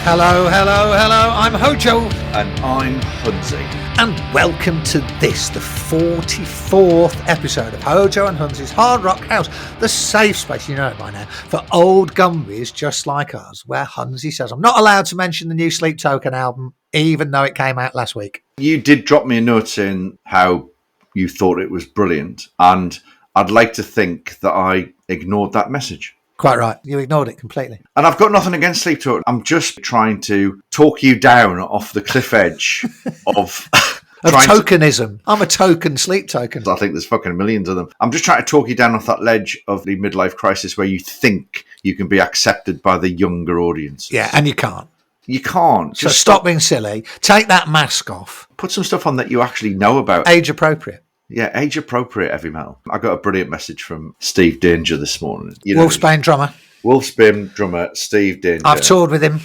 Hello, hello, hello. I'm Hojo. And I'm Hunnsy'S. And welcome to this, the 44th episode of Hojo and Hunnsy'S Hard Rock House, the safe space, you know it by now, for old Gumbies just like us, where Hunnsy'S says I'm not allowed to mention the new Sleep Token album, even though it came out last week. You did drop me a note saying how you thought it was brilliant, and I'd like to think that I ignored that message. Quite right. You ignored it completely. And I've got nothing against Sleep Token. I'm just trying to talk you down off the cliff edge of tokenism. I'm a token sleep token. I think there's fucking millions of them. I'm just trying to talk you down off that ledge of the midlife crisis where you think you can be accepted by the younger audience. Yeah, and you can't. You can't. Just stop being silly. Take that mask off. Put some stuff on that you actually know about. Age appropriate. Yeah, age appropriate heavy metal. I got a brilliant message from Steve Danger this morning. Wolfsbane drummer. Wolfsbane drummer Steve Danger. I've toured with him.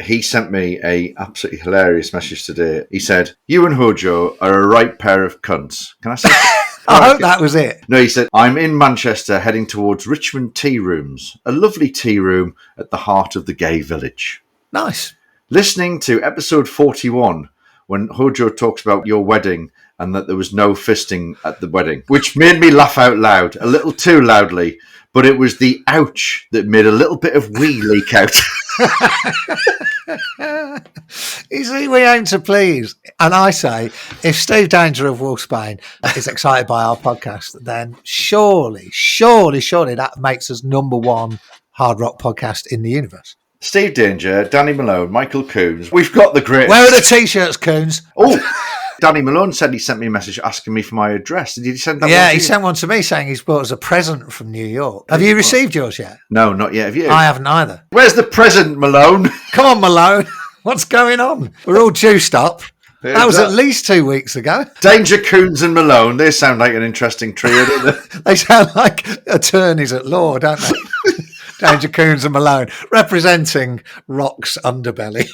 He sent me a absolutely hilarious message today. He said, "You and Hojo are a right pair of cunts." Can I say that? I hope that was it. No, he said, "I'm in Manchester heading towards Richmond Tea Rooms, a lovely tea room at the heart of the gay village. Nice. Listening to episode 41 when Hojo talks about your wedding and that there was no fisting at the wedding, which made me laugh out loud, a little too loudly, but it was the ouch that made a little bit of wee leak out." You see, we aim to please. And I say, if Steve Danger of Wolfsbane is excited by our podcast, then surely that makes us number one hard rock podcast in the universe. Steve Danger, Danny Malone, Michael Coons. We've got the greatest. Where are the T-shirts, Coons? Oh, Danny Malone said he sent me a message asking me for my address. Did he send that? Yeah, he sent one to me saying he's bought us a present from New York. Have you received yours yet? No, not yet. Have you? I haven't either. Where's the present, Malone? Come on, Malone. What's going on? We're all juiced up. That was at least 2 weeks ago. Danger, Coons and Malone. They sound like an interesting trio, don't they? They sound like attorneys at law, don't they? Danger, Coons and Malone, representing rock's underbelly.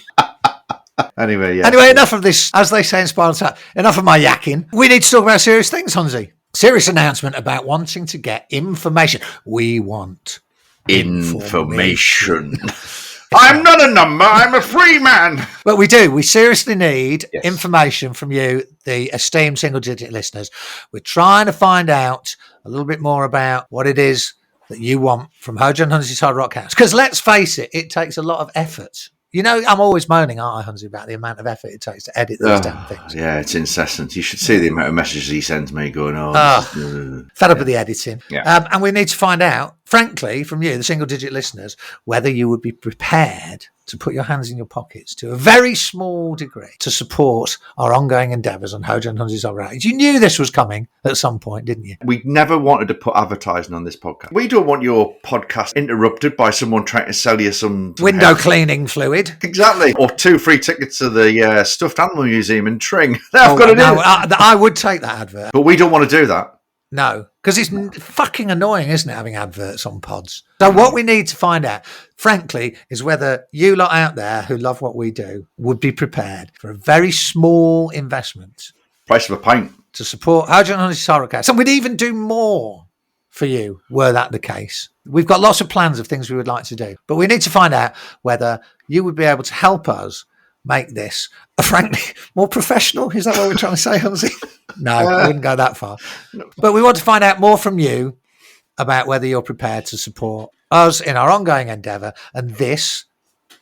Anyway, yeah. Anyway, enough of this, as they say in Spinal Tap, enough of my yakking. We need to talk about serious things, Hunnsy'S. Serious announcement about wanting to get information. We want information. I'm not a number, I'm a free man. But we do. We seriously need information from you, the esteemed single-digit listeners. We're trying to find out a little bit more about what it is that you want from Hojo and Hunnsy'S Hard Rock House. Because let's face it, it takes a lot of effort. You know, I'm always moaning, aren't I, Hunnsy'S, about the amount of effort it takes to edit these damn things. Yeah, it's incessant. You should see the amount of messages he sends me going, fed up with the editing. Yeah. And we need to find out, frankly, from you, the single-digit listeners, whether you would be prepared to put your hands in your pockets to a very small degree to support our ongoing endeavours on Hojo and Hunnsy'S Hard Rock House. You knew this was coming at some point, didn't you? We never wanted to put advertising on this podcast. We don't want your podcast interrupted by someone trying to sell you some window cleaning fluid. Exactly. Or 2 free tickets to the Stuffed Animal Museum in Tring. I would take that advert. But we don't want to do that. No, because it's fucking annoying, isn't it, having adverts on pods? So what we need to find out, frankly, is whether you lot out there who love what we do would be prepared for a very small investment. Price of a pint. To support Hojo and Hunnsy'S Hard Rock House. And we'd even do more for you, were that the case. We've got lots of plans of things we would like to do. But we need to find out whether you would be able to help us make this, frankly, more professional. Is that what we're trying to say, Hunnsy'S? No, I wouldn't go that far. But we want to find out more from you about whether you're prepared to support us in our ongoing endeavour. And this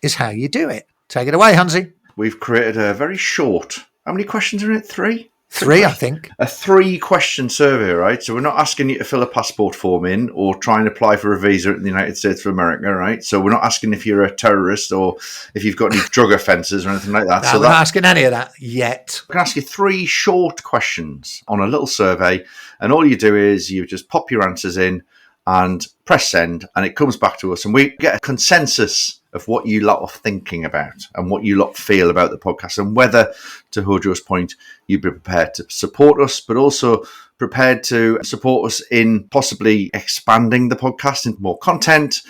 is how you do it. Take it away, Hunnsy'S. We've created a very short, how many questions are in it? 3? 3, I think. A 3-question survey, right? So we're not asking you to fill a passport form in or try and apply for a visa in the United States of America, right? So we're not asking if you're a terrorist or if you've got any drug offences or anything like that. No, we're not asking any of that yet. We can ask you 3 short questions on a little survey, and all you do is you just pop your answers in and press send, and it comes back to us, and we get a consensus of what you lot are thinking about and what you lot feel about the podcast, and whether, to Hojo's point, you'd be prepared to support us, but also prepared to support us in possibly expanding the podcast into more content,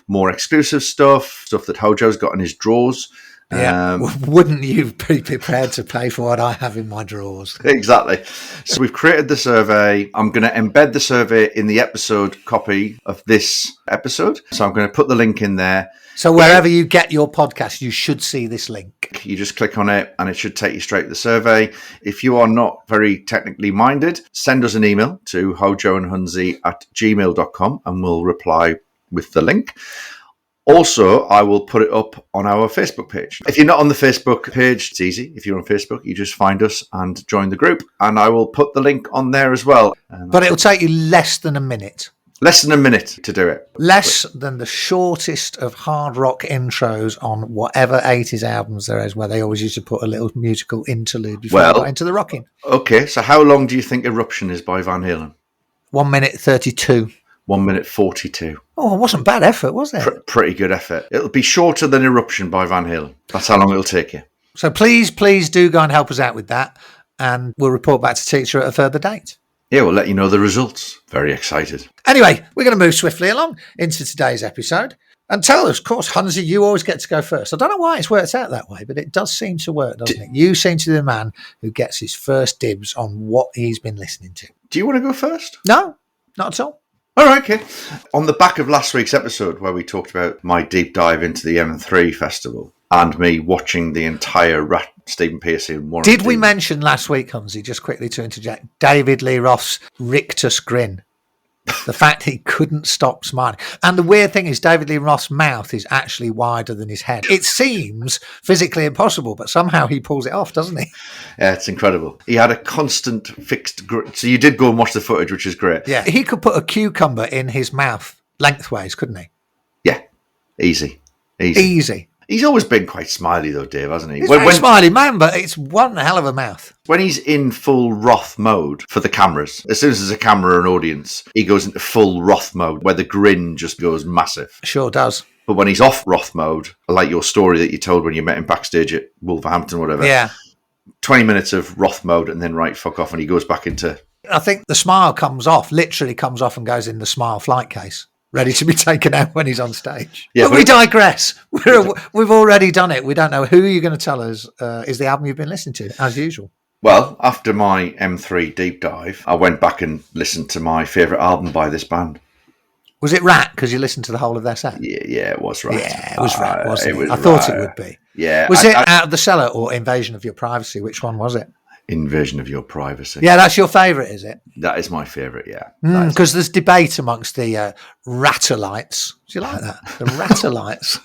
more exclusive stuff that Hojo's got in his drawers, Yeah. Wouldn't you be prepared to pay for what I have in my drawers? Exactly. So we've created the survey. I'm going to embed the survey in the episode copy of this episode. So I'm going to put the link in there. So wherever you get your podcast, you should see this link. You just click on it and it should take you straight to the survey. If you are not very technically minded, send us an email to hojoandhunsy@gmail.com and we'll reply with the link. Also, I will put it up on our Facebook page. If you're not on the Facebook page, it's easy. If you're on Facebook, you just find us and join the group. And I will put the link on there as well. But it'll take you less than a minute. Less than a minute to do it. Less than the shortest of hard rock intros on whatever 80s albums there is, where they always used to put a little musical interlude before they got into the rocking. Okay, so how long do you think Eruption is by Van Halen? 1 minute 32. 1 minute 42. Oh, it wasn't bad effort, was it? Pretty good effort. It'll be shorter than Eruption by Van Halen. That's how long it'll take you. So please do go and help us out with that. And we'll report back to teacher at a further date. Yeah, we'll let you know the results. Very excited. Anyway, we're going to move swiftly along into today's episode. And tell us, of course, Hunsy, you always get to go first. I don't know why it's worked out that way, but it does seem to work, doesn't it? You seem to be the man who gets his first dibs on what he's been listening to. Do you want to go first? No, not at all. All right, okay. On the back of last week's episode where we talked about my deep dive into the M3 festival and me watching the entire Stephen Pearcy and Warren. Did we mention last week, Hunsy, just quickly to interject, David Lee Roth's rictus grin? The fact he couldn't stop smiling. And the weird thing is David Lee Roth's mouth is actually wider than his head. It seems physically impossible, but somehow he pulls it off, doesn't he? Yeah, it's incredible. He had a constant fixed grin. So you did go and watch the footage, which is great. Yeah, he could put a cucumber in his mouth lengthways, couldn't he? Yeah, easy. He's always been quite smiley, though, Dave, hasn't he? He's a smiley man, but it's one hell of a mouth. When he's in full Roth mode for the cameras, as soon as there's a camera and audience, he goes into full Roth mode, where the grin just goes massive. Sure does. But when he's off Roth mode, like your story that you told when you met him backstage at Wolverhampton or whatever, 20 minutes of Roth mode and then fuck off, and he goes back into... I think the smile literally comes off and goes in the smile flight case, ready to be taken out when he's on stage. Yeah, but we digress. We've already done it. We don't know who you're going to tell us is the album you've been listening to, as usual. Well, after my M3 deep dive, I went back and listened to my favourite album by this band. Was it Rat? Because you listened to the whole of their set? Yeah, it was Rat. Yeah, it was Rat, wasn't it? I Rat. thought it would be. Yeah. Was it Out of the Cellar or Invasion of Your Privacy? Which one was it? Invasion of Your Privacy. Yeah, that's your favourite, is it? That is my favourite, yeah. Because there's debate amongst the Ratalites. Do you like that? The Ratalites.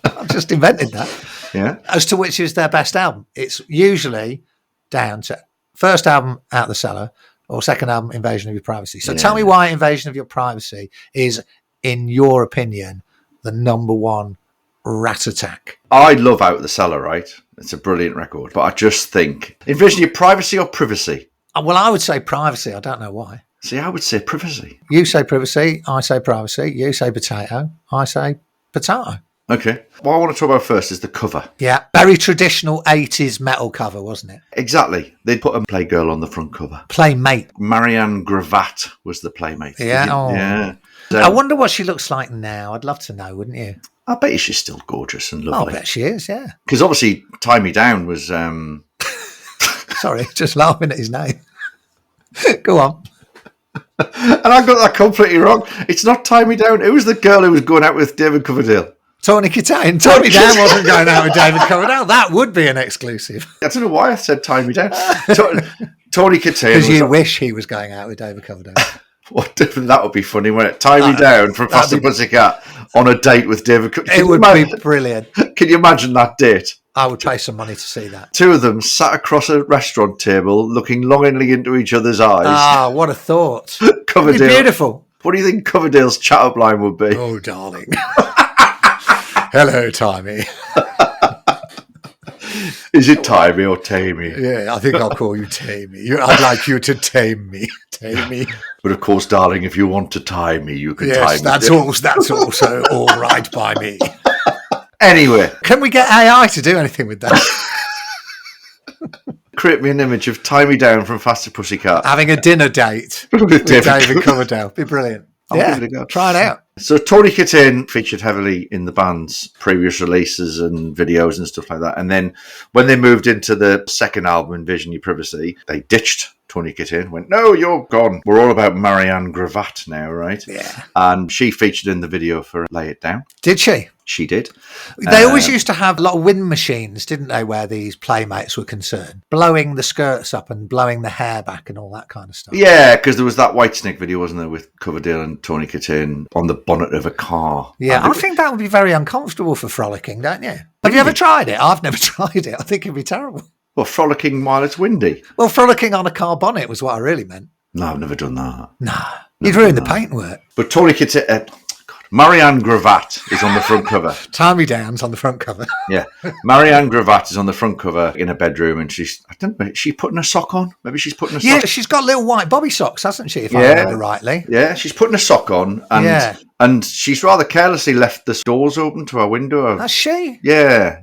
I've just invented that. Yeah. As to which is their best album. It's usually down to first album, Out of the Cellar, or second album, Invasion of Your Privacy. So tell me why Invasion of Your Privacy is, in your opinion, the number one Rat attack. I love Out of the Cellar, right? It's a brilliant record. But I just think, Invasion of Your Privacy or Privacy? Well, I would say Privacy. I don't know why. See, I would say Privacy. You say Privacy, I say Privacy. You say Potato, I say Potato. Okay. What I want to talk about first is the cover. Yeah, very traditional 80s metal cover, wasn't it? Exactly. They put a Playgirl on the front cover. Playmate. Marianne Gravatt was the Playmate. Yeah. Yeah. So, I wonder what she looks like now. I'd love to know, wouldn't you? I bet you she's still gorgeous and lovely. I bet she is, yeah. Because obviously Tie Me Down was... Sorry, just laughing at his name. Go on. And I got that completely wrong. It's not Tie Me Down. It was the girl who was going out with David Coverdale. Tony Kitane. Tie Me Down wasn't going out with David Coverdale. That would be an exclusive. I don't know why I said Tie Me Down. Tony Kitane. Because you wish he was going out with David Coverdale. What different? That would be funny, wouldn't it? Tie Me Down from Faster Pussycat on a date with David Coverdale. It would be brilliant. Can you imagine that date? I would pay some money to see that. Two of them sat across a restaurant table looking longingly into each other's eyes. Ah, what a thought. Coverdale. It'd be beautiful. What do you think Coverdale's chat-up line would be? Oh, darling. Hello, Timey. Is it Timey or Tamey? Yeah, I think I'll call you Tamey. I'd like you to tame me. Tame me. But of course, darling, if you want to tie me, you can tie me. Yes, that's also all right by me. Anyway. Can we get AI to do anything with that? Create me an image of Tie Me Down from Faster Pussycat. Having a dinner date with David Coverdale. Be brilliant. I'll give it a go. Try it out. So Tony Kittin featured heavily in the band's previous releases and videos and stuff like that. And then when they moved into the second album, Envision Your Privacy, they ditched Tony Kittin, went, no, you're gone. We're all about Marianne Gravatt now, right? Yeah. And she featured in the video for Lay It Down. Did she? She did. They always used to have a lot of wind machines, didn't they, where these playmates were concerned, blowing the skirts up and blowing the hair back and all that kind of stuff. Yeah, because there was that Whitesnake video, wasn't there, with Coverdale and Tony Kittin on the bonnet of a car. Yeah, I think that would be very uncomfortable for frolicking, don't you? Have you ever tried it? I've never tried it. I think it'd be terrible. Well, frolicking while it's windy. Well, frolicking on a car bonnet was what I really meant. No, I've never done that. No, you'd ruin the paintwork. But Tony Kittin... Marianne Gravatt is on the front cover. Tommy Down's on the front cover. Yeah. Marianne Gravatt is on the front cover in a bedroom, and I don't know, is she putting a sock on? Maybe she's putting a sock on. Yeah, she's got little white bobby socks, hasn't she, if I remember rightly? Yeah, she's putting a sock on, and she's rather carelessly left the doors open to her window. That's she? Yeah.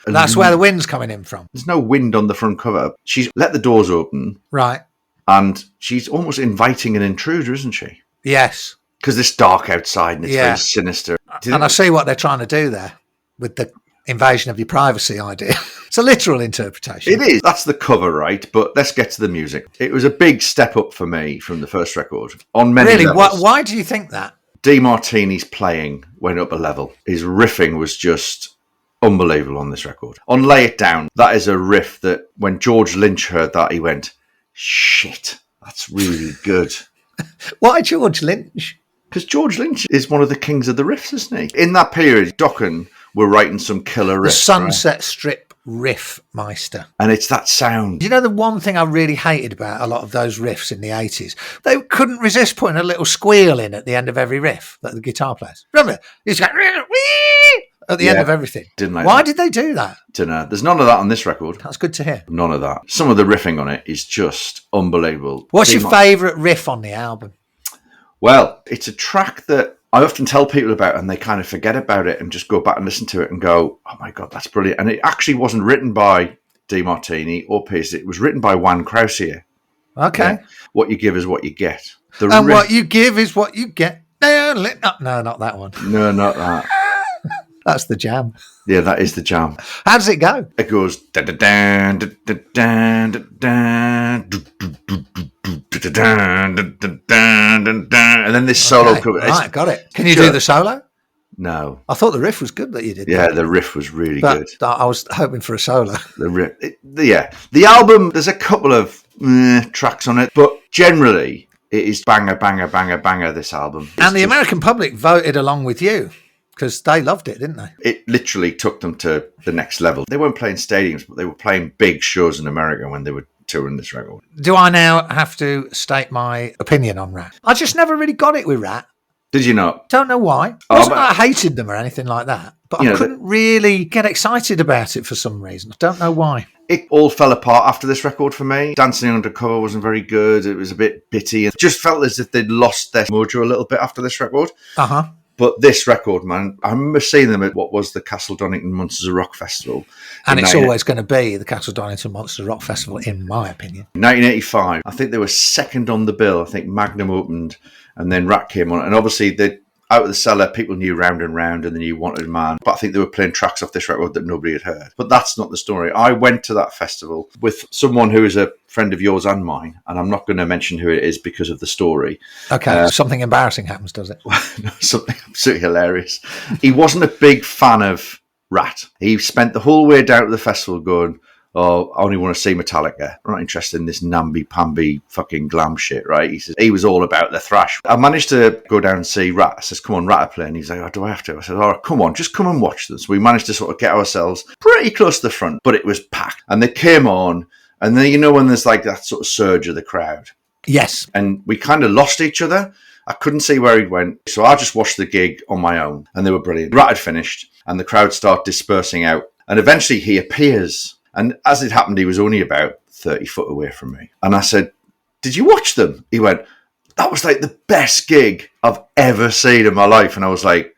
And that's where the wind's coming in from. There's no wind on the front cover. She's let the doors open. Right. And she's almost inviting an intruder, isn't she? Yes. Because it's dark outside and it's very sinister. And I see what they're trying to do there with the invasion of your privacy idea. It's a literal interpretation. It is. That's the cover, right? But let's get to the music. It was a big step up for me from the first record on many levels. Why do you think that? DeMartini's playing went up a level. His riffing was just unbelievable on this record. On Lay It Down, that is a riff that when George Lynch heard that, he went, shit, that's really good. Why George Lynch? Because George Lynch is one of the kings of the riffs, isn't he? In that period, Dokken were writing some killer riffs. The Sunset Strip riff meister. And it's that sound. You know, the one thing I really hated about a lot of those riffs in the 80s, they couldn't resist putting a little squeal in at the end of every riff that the guitar plays. Remember? It's like, wee! At the end of everything. Why did they do that? Don't know. There's none of that on this record. That's good to hear. None of that. Some of the riffing on it is just unbelievable. What's your favourite riff on the album? Well, it's a track that I often tell people about and they kind of forget about it and just go back and listen to it and go, oh my God, that's brilliant. And it actually wasn't written by DeMartini or Pierce. It was written by Juan Krausier. Okay. Yeah. What you give is what you get. What you give is what you get. No, not that one. No, not that. That's the jam. Yeah, that is the jam. How does it go? It goes da da da da da da da and then this solo comes. Right, got it. Can you do the solo? No. I thought the riff was good that you did. Yeah, the riff was really good. I was hoping for a solo. The riff, the album. There's a couple of tracks on it, but generally it is banger, banger, banger, banger. This album, and the American public voted along with you. Because they loved it, didn't they? It literally took them to the next level. They weren't playing stadiums, but they were playing big shows in America when they were touring this record. Do I now have to state my opinion on Rat? I just never really got it with Rat. Did you not? Don't know why. It wasn't that I hated them or anything like that, but I couldn't really get excited about it for some reason. I don't know why. It all fell apart after this record for me. Dancing Undercover wasn't very good. It was a bit bitty. It just felt as if they'd lost their mojo a little bit after this record. Uh-huh. But this record, man, I remember seeing them at what was the Castle Donington Monsters of Rock Festival. And it's always going to be the Castle Donington Monsters of Rock Festival, in my opinion. 1985. I think they were second on the bill. I think Magnum opened and then Rat came on. And obviously, out of the cellar, people knew Round and Round and the New Wanted Man. But I think they were playing tracks off this record that nobody had heard. But that's not the story. I went to that festival with someone who is a friend of yours and mine, and I'm not going to mention who it is because of the story. Okay, something embarrassing happens, does it? Something absolutely hilarious. He wasn't a big fan of Rat. He spent the whole way down to the festival going, oh, I only want to see Metallica. I'm not interested in this namby-pamby fucking glam shit, right? He says he was all about the thrash. I managed to go down and see Rat. I says, come on, Rat are playing. He's like, oh, do I have to? I said, all right, come on, just come and watch this. So we managed to sort of get ourselves pretty close to the front, but it was packed. And they came on, and then, you know, when there's like that sort of surge of the crowd. Yes. And we kind of lost each other. I couldn't see where he went. So I just watched the gig on my own, and they were brilliant. Rat had finished, and the crowd started dispersing out. And eventually he appears. And as it happened, he was only about 30 foot away from me. And I said, did you watch them? He went, that was like the best gig I've ever seen in my life. And I was like,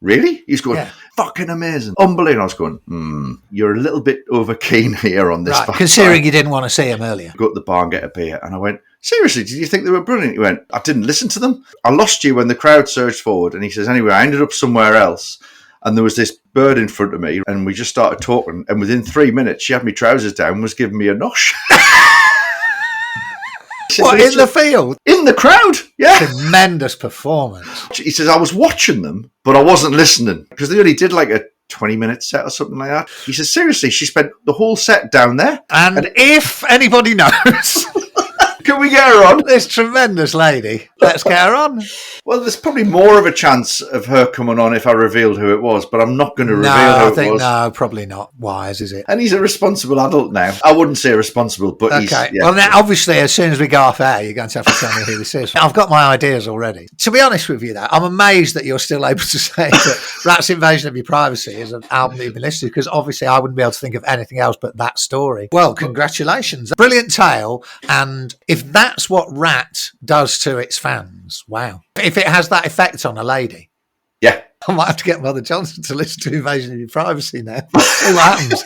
really? He's going, Yeah. fucking amazing. Unbelievable. I was going, you're a little bit over keen here on this. Right, considering you didn't want to see him earlier. Go to the bar and get a beer. And I went, seriously, did you think they were brilliant? He went, I didn't listen to them. I lost you when the crowd surged forward. And he says, anyway, I ended up somewhere else. And there was this bird in front of me. And we just started talking. And within 3 minutes, she had my trousers down and was giving me a nosh. What, in the field? In the crowd, yeah. Tremendous performance. He says, I was watching them, but I wasn't listening. Because they only did like a 20-minute set or something like that. He says, seriously, she spent the whole set down there. And if anybody knows... Can we get her on? This tremendous lady. Let's get her on. Well, there's probably more of a chance of her coming on if I revealed who it was, but I'm not going to reveal who it was. No, probably not wise, is it? And he's a responsible adult now. I wouldn't say responsible, but he's... Okay. Yeah. Well, now, obviously, as soon as we go off air, you're going to have to tell me who this is. I've got my ideas already. To be honest with you, though, I'm amazed that you're still able to say that Rat's Invasion of Your Privacy is an album that you've been listening to, because obviously I wouldn't be able to think of anything else but that story. Well, congratulations. Brilliant tale. And if that's what Rat does to its fans, wow. If it has that effect on a lady, Yeah. I might have to get Mother Johnson to listen to Invasion of Your Privacy now. See what happens.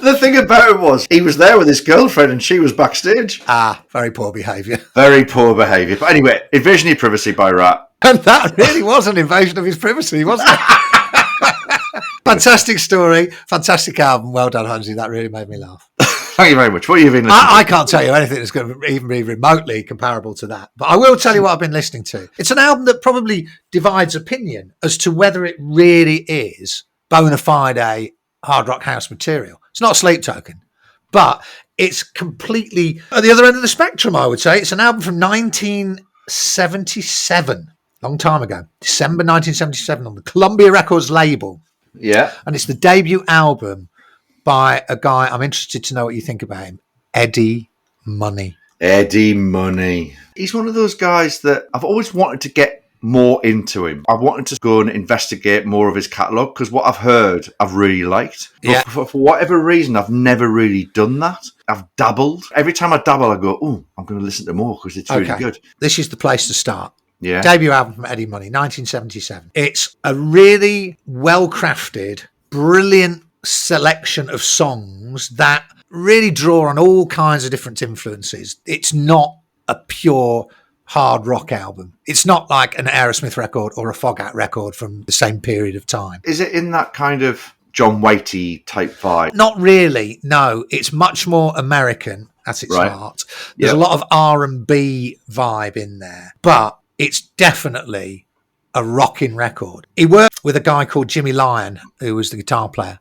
The thing about it was, he was there with his girlfriend and she was backstage. Very poor behaviour. Very poor behaviour. But anyway, Invasion of Your Privacy by Rat. And that really was an invasion of his privacy, wasn't it? Fantastic story, fantastic album. Well done, Hunsy. That really made me laugh. Thank you very much. What have you been listening to? I can't tell you anything that's going to even be remotely comparable to that. But I will tell you what I've been listening to. It's an album that probably divides opinion as to whether it really is bona fide hard rock house material. It's not Sleep Token, but it's completely at the other end of the spectrum, I would say. It's an album from 1977, long time ago, December 1977, on the Columbia Records label. Yeah. And it's the debut album by a guy, I'm interested to know what you think about him, Eddie Money. Eddie Money. He's one of those guys that I've always wanted to get more into him. I wanted to go and investigate more of his catalogue, because what I've heard, I've really liked. But Yeah. for whatever reason, I've never really done that. I've dabbled. Every time I dabble, I go, oh, I'm going to listen to more because it's really good. This is the place to start. Yeah. Debut album from Eddie Money, 1977. It's a really well-crafted, brilliant selection of songs that really draw on all kinds of different influences. It's not a pure hard rock album. It's not like an Aerosmith record or a Fogat record from the same period of time. Is it in that kind of John Waite type vibe? Not really, no. It's much more American at its heart. There's a lot of R&B vibe in there, but it's definitely a rocking record. He worked with a guy called Jimmy Lyon, who was the guitar player,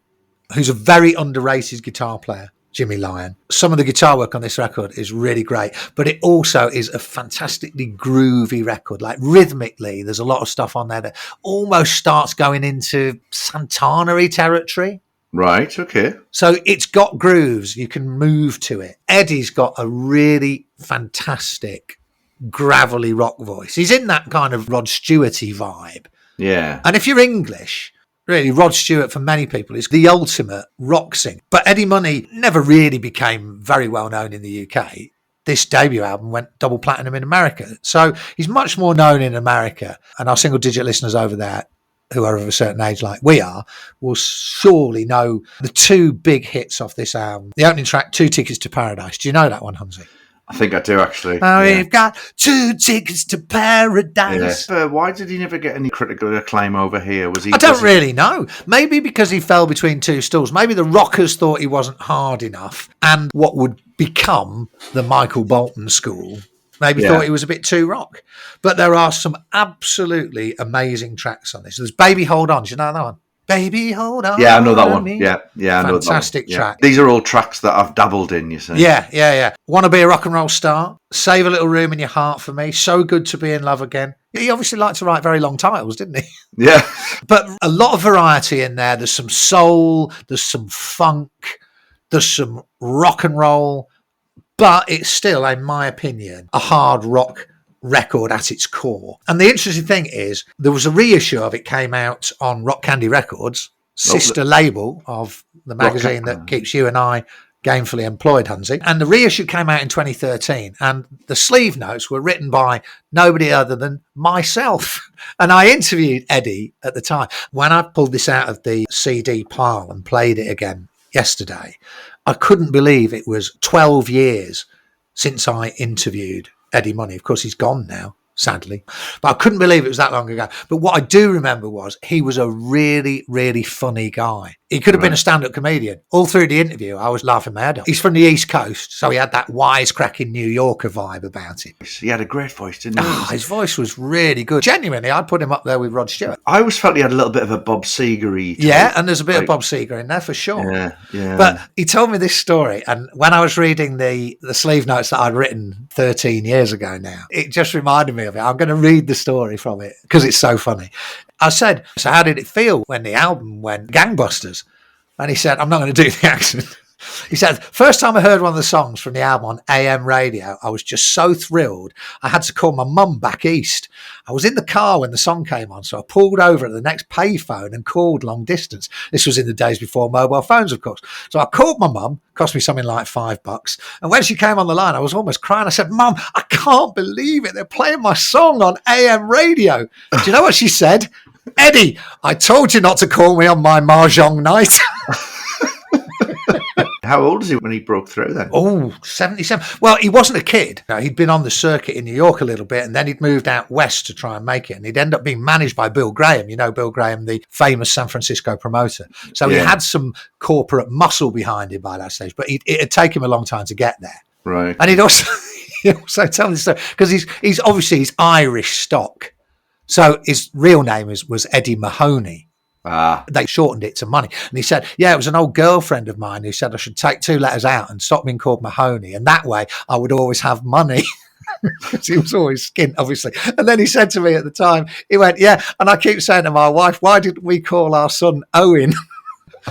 who's a very underrated guitar player, Jimmy Lyon. Some of the guitar work on this record is really great, but it also is a fantastically groovy record. Like rhythmically, there's a lot of stuff on there that almost starts going into Santana-y territory. Right, okay. So it's got grooves. You can move to it. Eddie's got a really fantastic gravelly rock voice. He's in that kind of Rod Stewart-y vibe. Yeah. And if you're English, really, Rod Stewart, for many people, is the ultimate rock singer. But Eddie Money never really became very well known in the UK. This debut album went double platinum in America. So he's much more known in America. And our single digit listeners over there, who are of a certain age like we are, will surely know the two big hits off this album. The opening track, 2 Tickets to Paradise. Do you know that one, Hunsy? I think I do, actually. We've got 2 tickets to paradise. Yeah. Why did he never get any critical acclaim over here? I don't really know. Maybe because he fell between two stools. Maybe the rockers thought he wasn't hard enough, and what would become the Michael Bolton school maybe thought he was a bit too rock. But there are some absolutely amazing tracks on this. There's Baby Hold On. Do you know that one? Baby, hold on. Yeah, I know that one. Yeah, I know that one. Fantastic track. These are all tracks that I've dabbled in, you see. Yeah. Want to be a rock and roll star? Save a Little Room in Your Heart for Me. So Good to Be in Love Again. He obviously liked to write very long titles, didn't he? Yeah. But a lot of variety in there. There's some soul, there's some funk, there's some rock and roll, but it's still, in my opinion, a hard rock record at its core. And the interesting thing is, there was a reissue of it came out on Rock Candy Records, sister label of the magazine that keeps you and I gainfully employed Hunnsy's. And the reissue came out in 2013, and the sleeve notes were written by nobody other than myself. And I interviewed Eddie at the time. When I pulled this out of the CD pile and played it again yesterday, I couldn't believe it was 12 years since I interviewed Eddie Money. Of course, he's gone now, sadly. But I couldn't believe it was that long ago. But what I do remember was he was a really, really funny guy. He could have been a stand-up comedian. All through the interview, I was laughing my head off. He's from the East Coast, so he had that wisecracking New Yorker vibe about him. He had a great voice, didn't he? His voice was really good. Genuinely, I'd put him up there with Rod Stewart. I always felt he had a little bit of a Bob Seger-y type. Yeah, and there's a bit of Bob Seger in there for sure. Yeah. But he told me this story, and when I was reading the sleeve notes that I'd written 13 years ago now, it just reminded me of it. I'm going to read the story from it because it's so funny. I said, so how did it feel when the album went gangbusters? And he said, I'm not going to do the accent. He said, first time I heard one of the songs from the album on AM radio, I was just so thrilled. I had to call my mum back east. I was in the car when the song came on, so I pulled over at the next payphone and called long distance. This was in the days before mobile phones, of course. So I called my mum, cost me something like $5. And when she came on the line, I was almost crying. I said, Mum, I can't believe it. They're playing my song on AM radio. Do you know what she said? Eddie, I told you not to call me on my mahjong night. How old is he when he broke through then? Oh, 77. Well, he wasn't a kid. He'd been on the circuit in New York a little bit, and then he'd moved out west to try and make it. And he'd end up being managed by Bill Graham. You know, Bill Graham, the famous San Francisco promoter. So he had some corporate muscle behind him by that stage, but it'd take him a long time to get there. Right. And he'd also tell this story because he's obviously he's Irish stock. So his real name was Eddie Mahoney. They shortened it to Money. And he said, yeah, it was an old girlfriend of mine who said I should take 2 letters out and stop being called Mahoney. And that way I would always have money. Because he was always skint, obviously. And then he said to me at the time, he went, yeah, and I keep saying to my wife, why didn't we call our son Owen?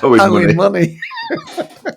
Owen Money.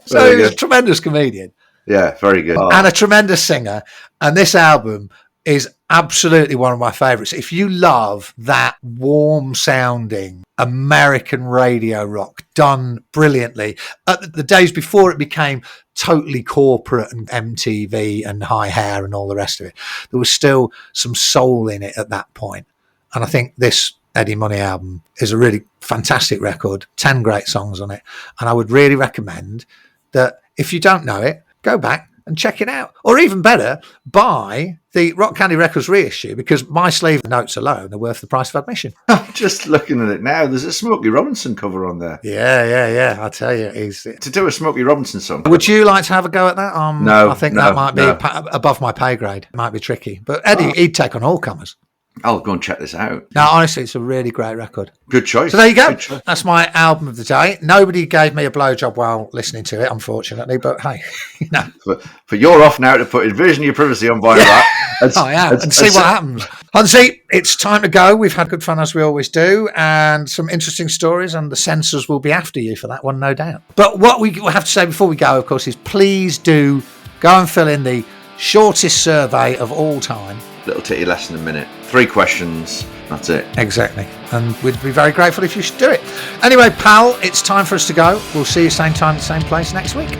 So he was a tremendous comedian. Yeah, very good. And a tremendous singer. And this album is absolutely one of my favourites. If you love that warm sounding American radio rock done brilliantly, at the days before it became totally corporate and MTV and high hair and all the rest of it, there was still some soul in it at that point. And I think this Eddie Money album is a really fantastic record, 10 great songs on it. And I would really recommend that if you don't know it, go back and check it out. Or even better, buy the Rock Candy Records reissue, because my sleeve notes alone are worth the price of admission. I'm just looking at it now. There's a Smokey Robinson cover on there. Yeah. I tell you, to do a Smokey Robinson song. Would you like to have a go at that? No. I think that might be above my pay grade. It might be tricky. But Eddie, he'd take on all comers. I'll go and check this out. No, honestly, it's a really great record. Good choice. So there you go. That's my album of the day. Nobody gave me a blowjob while listening to it, unfortunately, but hey, you know. But you're off now to put Invasion of Your Privacy on vinyl. Yeah. And see what happens. Hunnsy, it's time to go. We've had good fun as we always do, and some interesting stories, and the censors will be after you for that one, no doubt. But what we have to say before we go, of course, is please do go and fill in the shortest survey of all time. Little titty less than a minute. 3 questions. That's it. Exactly. And we'd be very grateful if you should do it. Anyway, pal, it's time for us to go. We'll see you same time, same place next week.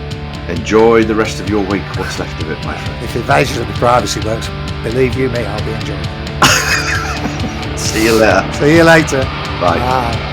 Enjoy the rest of your week. What's left of it, my friend. If Invasion of the Privacy works, believe you me, I'll be enjoying it. See you later. See you later. Bye. Bye.